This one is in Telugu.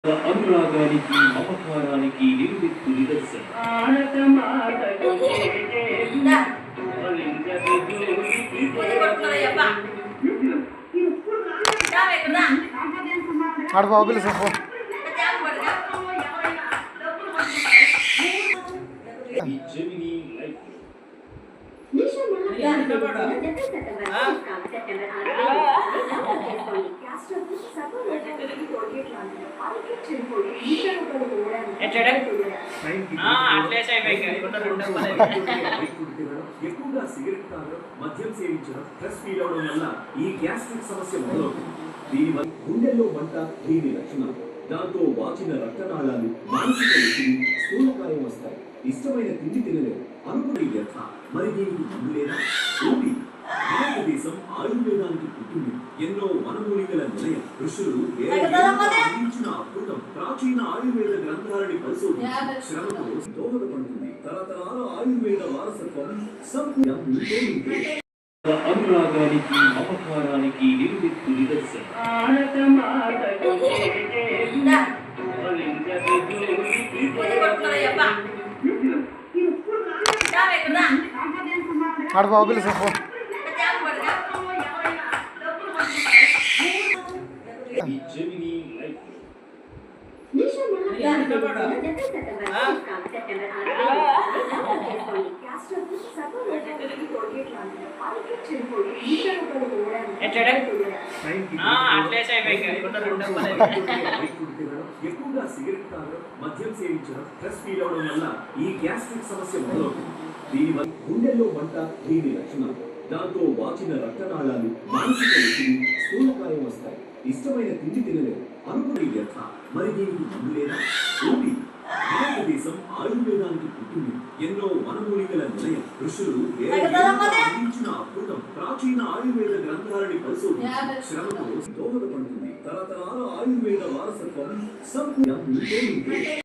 అనురాగానికి మమకారానికి నిలువెత్తు నిదర్శనం. ఆడ బాబులు సఫో జెమినీ లైఫ్ ఎక్కువగా సిగరెట్ తాగడం, మద్యం సేవించడం, స్ట్రెస్ ఫీల్ అవడం వల్ల ఈ గ్యాస్ట్రిక్ సమస్య మొదలవుతుంది. దీనివల్ల గుండెల్లో మంట దీని లక్షణాలు. దాంతో వాచిన రక్తనాళాలు, మానసిక ఒత్తిడి, స్థూలకాయం వస్తాయి. ఇష్టమైన తిండి తినలేరు, అనుకునే వ్యర్థ. మరి దీనికి మందు లేదా? ఉంది. భారతదేశం ఆయుర్వేదానికి పుట్టింది. ఎన్నో వనమూలికల నిలయం. ఋషులు అందించిన అద్భుతం. ప్రాచీన ఆయుర్వేద గ్రంథాలని పరిశోధించి శ్రమతో దోహదపడుతుంది. తరతరాల ఆయుర్వేద వారసత్వం సంపూర్ణ అనురాగానికి మమకారానికి నిలువెత్తు నిదర్శనం. ఆడ బాబులు సఫో జెమినీ లైఫ్ ఎక్కువగా సిగరెట్ తాగడం, మద్యం సేవించడం, స్ట్రెస్ ఫీల్ అవడం వల్ల ఈ గ్యాస్ట్రిక్ సమస్య మొదలవుతుంది. దీనివల్ల గుండెల్లో మంట దీని లక్షణాలు. దాంతో వాచిన రక్తనాళాలు, మానసిక ఒత్తిడి, స్థూలకాయం వస్తాయి. ఇష్టమైన తిండి తినలేరు, అనుకునే వ్యర్థ. మరి దీనికి మందు లేదా? ఉంది. భారతదేశం ఆయుర్వేదానికి పుట్టింది. ఎన్నో వనమూలికల నిలయం. ఋషులు అందించిన అద్భుతం. ప్రాచీన ఆయుర్వేద గ్రంథాలని పరిశోధించి శ్రమతో దోహదపడుతుంది. తరతరాల ఆయుర్వేద వారసత్వం సంపూర్ణ